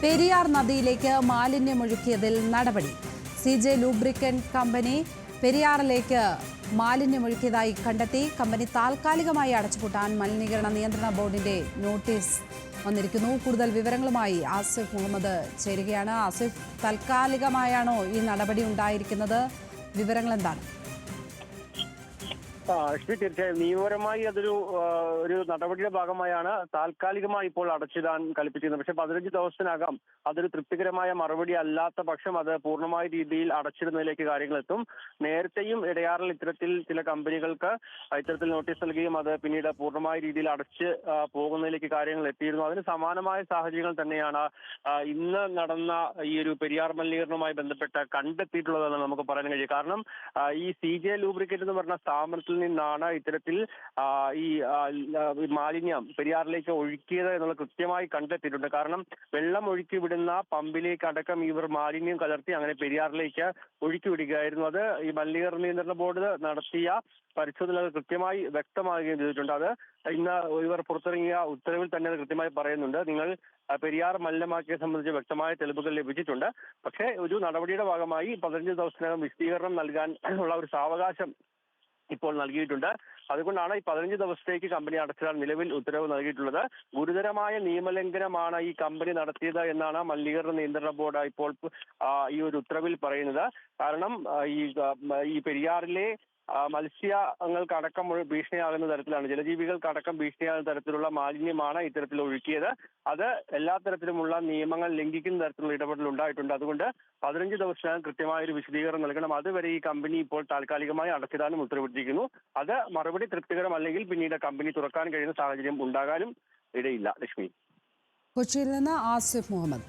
പെരിയാർ നദിയിലേക്ക് മാലിന്യമൊഴുക്കിയതിൽ നടപടി. CJ lubricant company പെരിയാറിലേക്ക് മാലിന്യമൊഴുക്കിയതായി കണ്ടെത്തി. കമ്പനി താൽക്കാലികമായി അടച്ചുപൂട്ടാൻ മലിനീകരണ നിയന്ത്രണ ബോർഡിന്റെ നോട്ടീസ് വന്നിരിക്കുന്നു. കൂടുതൽ വിവരങ്ങളുമായി ആസിഫ് മുഹമ്മദ് ചേരുകയാണ്. ആസിഫ്, താൽക്കാലികമായാണോ ഈ നടപടി ഉണ്ടായിരിക്കുന്നത്? വിവരങ്ങൾ എന്താണ്? ലക്ഷ്മി, തീർച്ചയായും നിയമപരമായി ഒരു നടപടിയുടെ ഭാഗമായാണ് താൽക്കാലികമായി ഇപ്പോൾ അടച്ചിടാൻ കൽപ്പിച്ചിരുന്നത്. പക്ഷെ 15 ദിവസത്തിനകം അതൊരു തൃപ്തികരമായ മറുപടി അല്ലാത്ത പക്ഷം അത് പൂർണ്ണമായ രീതിയിൽ അടച്ചിടുന്നതിലേക്ക് കാര്യങ്ങൾ എത്തും. നേരത്തെയും ഇടയാറിൽ ഇത്തരത്തിൽ ചില കമ്പനികൾക്ക് ഇത്തരത്തിൽ നോട്ടീസ് നൽകുകയും അത് പിന്നീട് പൂർണ്ണമായ രീതിയിൽ അടച്ച് പോകുന്നതിലേക്ക് കാര്യങ്ങൾ എത്തിയിരുന്നു. അതിന് സമാനമായ സാഹചര്യങ്ങൾ തന്നെയാണ് ഇന്ന് നടന്ന ഈ ഒരു പെരിയാർ മലിനീകരണവുമായി ബന്ധപ്പെട്ട് കണ്ടെത്തിയിട്ടുള്ളതെന്ന് നമുക്ക് പറയാൻ കഴിയും. കാരണം ഈ CJ ലൂബ്രിക്കന്റ് എന്ന് പറഞ്ഞ സ്ഥാപനത്തിൽ നിന്നാണ് ഇത്തരത്തിൽ ഈ മാലിന്യം പെരിയാറിലേക്ക് ഒഴുക്കിയത് എന്നുള്ള കൃത്യമായി കണ്ടെത്തിയിട്ടുണ്ട്. കാരണം വെള്ളം ഒഴുക്കി വിടുന്ന പമ്പിലേക്ക് അടക്കം ഇവർ മാലിന്യം കലർത്തി അങ്ങനെ പെരിയാറിലേക്ക് ഒഴുക്കി വിടുകയായിരുന്നു. അത് ഈ മലിനീകരണ നിയന്ത്രണ ബോർഡ് നടത്തിയ പരിശോധനകൾ കൃത്യമായി വ്യക്തമാകുകയും ചെയ്തിട്ടുണ്ട്. അത് ഇന്ന് ഇവർ പുറത്തിറങ്ങിയ ഉത്തരവിൽ തന്നെ അത് കൃത്യമായി പറയുന്നുണ്ട്. നിങ്ങൾ പെരിയാർ മലിനമാക്കിയെ സംബന്ധിച്ച് വ്യക്തമായ തെളിവുകൾ ലഭിച്ചിട്ടുണ്ട്. പക്ഷേ ഒരു നടപടിയുടെ ഭാഗമായി 15 ദിവസത്തിനകം വിശദീകരണം നൽകാൻ ഉള്ള ഒരു സാവകാശം ഇപ്പോൾ നൽകിയിട്ടുണ്ട്. അതുകൊണ്ടാണ് ഈ 15 ദിവസത്തേക്ക് കമ്പനി അടച്ചിടാൻ നിലവിൽ ഉത്തരവ് നൽകിയിട്ടുള്ളത്. ഗുരുതരമായ നിയമലംഘനമാണ് ഈ കമ്പനി നടത്തിയത് എന്നാണ് മലിനീകരണ നിയന്ത്രണ ബോർഡ് ഇപ്പോൾ ഈ ഒരു ഉത്തരവിൽ പറയുന്നത്. കാരണം ഈ പെരിയാറിലെ മത്സ്യങ്ങൾക്കടക്കം ഭീഷണിയാകുന്ന തരത്തിലാണ്, ജലജീവികൾക്കടക്കം ഭീഷണിയാകുന്ന തരത്തിലുള്ള മാലിന്യമാണ് ഇത്തരത്തിൽ ഒഴുക്കിയത്. അത് എല്ലാ തരത്തിലുമുള്ള നിയമങ്ങൾ ലംഘിക്കുന്ന തരത്തിലുള്ള ഇടപെടൽ ഉണ്ടായിട്ടുണ്ട്. അതുകൊണ്ട് 15 ദിവസത്തിനകം കൃത്യമായ ഒരു വിശദീകരണം നൽകണം. അതുവരെ ഈ കമ്പനി ഇപ്പോൾ താൽക്കാലികമായി അടച്ചിടാനും ഉത്തരവിട്ടിരിക്കുന്നു. അത് മറുപടി തൃപ്തികരമല്ലെങ്കിൽ പിന്നീട് കമ്പനി തുറക്കാൻ കഴിയുന്ന സാഹചര്യം ഉണ്ടാകാനും ഇടയില്ല. ലക്ഷ്മി, കൊച്ചിയിൽ നിന്ന് ആസിഫ് മുഹമ്മദ്.